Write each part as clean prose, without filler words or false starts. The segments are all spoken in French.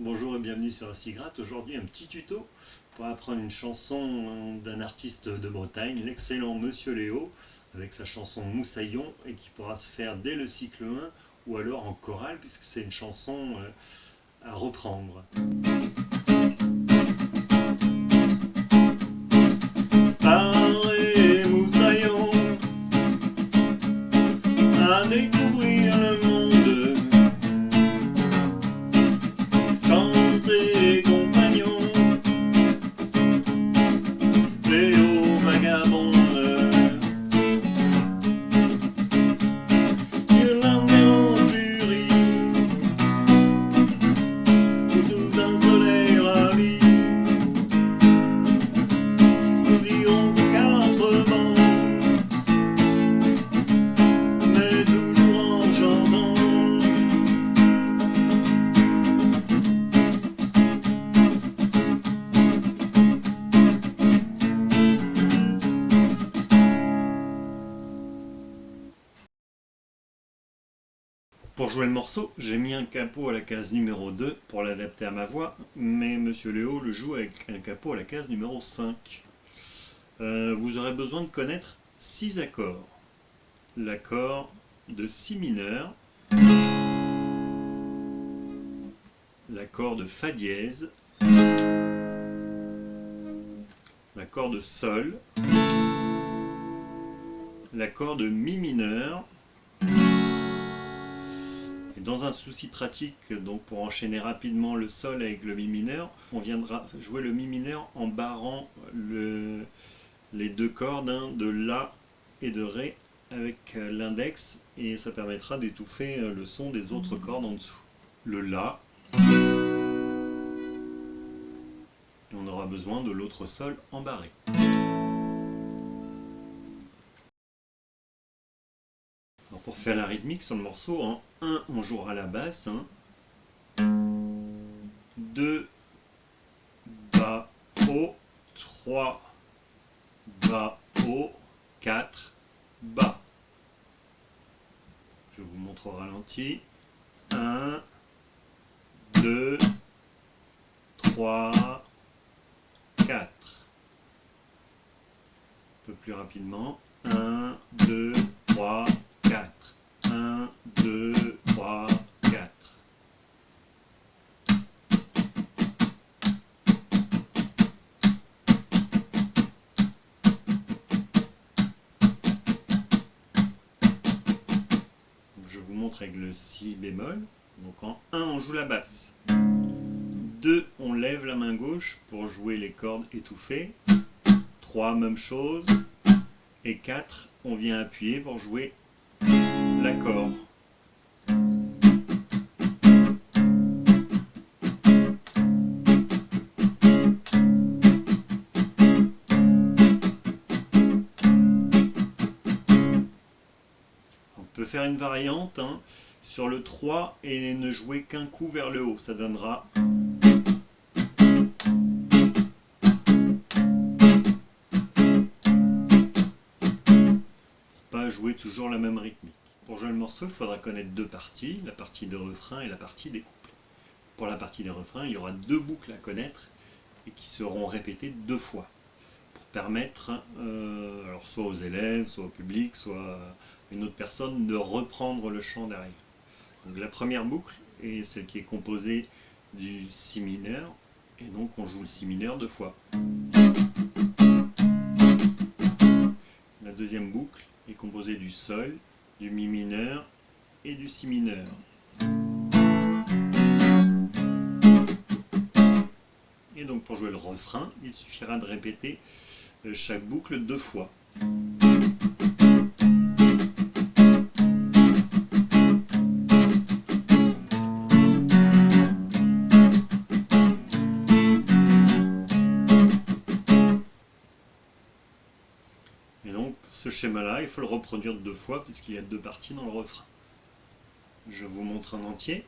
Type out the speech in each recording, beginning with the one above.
Bonjour et bienvenue sur Sigrate. Aujourd'hui un petit tuto pour apprendre une chanson d'un artiste de Bretagne, l'excellent Monsieur Léo, avec sa chanson Moussaillon et qui pourra se faire dès le cycle 1 ou alors en chorale puisque c'est une chanson à reprendre. Parlez Moussaillon à découvrir le monde. Chantez compagnons, Léo vagabonde. Sur la mélancolie, sous un soleil ravi, nous irons aux quatre vents, mais toujours en chantant. Pour jouer le morceau, j'ai mis un capot à la case numéro 2 pour l'adapter à ma voix, mais Monsieur Léo le joue avec un capot à la case numéro 5. Vous aurez besoin de connaître 6 accords. L'accord de Si mineur, l'accord de Fa dièse, l'accord de Sol, l'accord de Mi mineur. Dans un souci pratique, donc pour enchaîner rapidement le Sol avec le Mi mineur, on viendra jouer le Mi mineur en barrant les deux cordes de La et de Ré avec l'index, et ça permettra d'étouffer le son des autres cordes en dessous. Le La, et on aura besoin de l'autre Sol embarré. Alors pour faire la rythmique sur le morceau, en 1 on jouera la basse, 2 bas haut, 3 bas haut, 4 bas. Je vous montre au ralenti. 1, 2, 3, 4. Un peu plus rapidement. 1, 2, 3, 4. 1, 2, 3, 4. Je vous montre avec le Si bémol. Donc en 1, on joue la basse. 2, on lève la main gauche pour jouer les cordes étouffées. 3, même chose. Et 4, on vient appuyer pour jouer l'accord. On peut faire une variante sur le 3 et ne jouer qu'un coup vers le haut. Ça donnera jouer toujours la même rythmique. Pour jouer le morceau, il faudra connaître deux parties, la partie de refrain et la partie des couples. Pour la partie des refrains, il y aura 2 boucles à connaître et qui seront répétées 2 fois pour permettre alors soit aux élèves, soit au public, soit à une autre personne de reprendre le chant derrière. Donc la première boucle est celle qui est composée du Si mineur, et donc on joue le Si mineur 2 fois. La deuxième boucle est composé du Sol, du Mi mineur et du Si mineur. Et donc pour jouer le refrain, il suffira de répéter chaque boucle 2 fois. Et donc ce schéma-là, il faut le reproduire 2 fois puisqu'il y a 2 parties dans le refrain. Je vous montre en entier.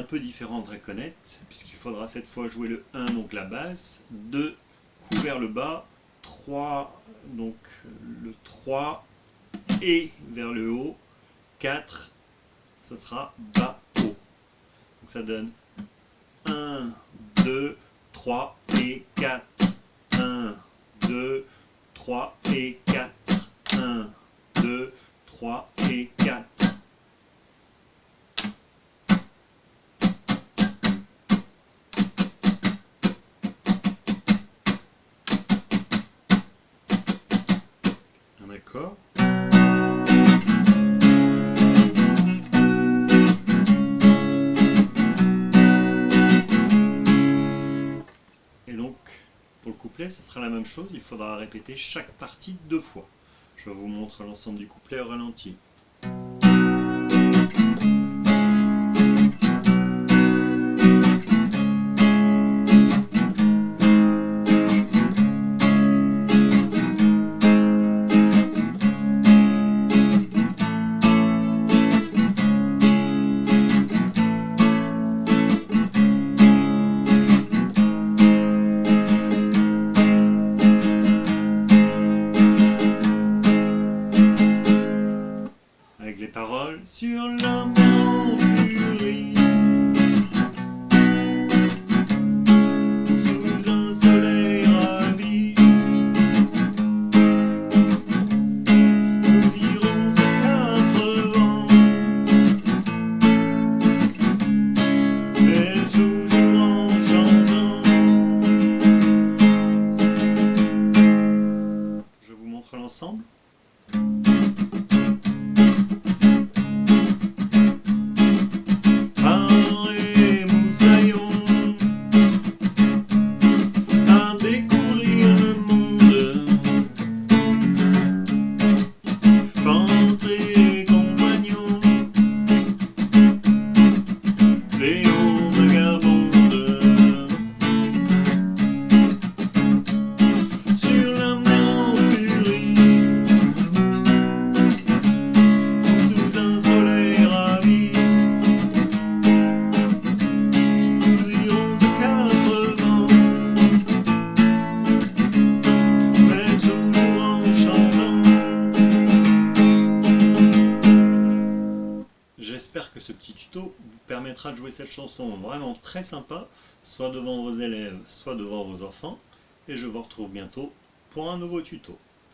un peu différente à connaître, puisqu'il faudra cette fois jouer le 1, donc la basse, 2, coup vers le bas, 3, donc le 3, et vers le haut, 4, ça sera bas, haut. Donc ça donne 1, 2, 3 et 4. 1, 2, 3 et 4. 1, 2, 3 et 4. Un accord. Et donc, pour le couplet, ce sera la même chose, il faudra répéter chaque partie 2 fois. Je vous montre l'ensemble du couplet au ralenti. Avec les paroles sur la mer en furie, sous un soleil ravi, nous irons à 4 vents, mais toujours en chantant. Je vous montre l'ensemble. J'espère que ce petit tuto vous permettra de jouer cette chanson vraiment très sympa, soit devant vos élèves, soit devant vos enfants, et je vous retrouve bientôt pour un nouveau tuto.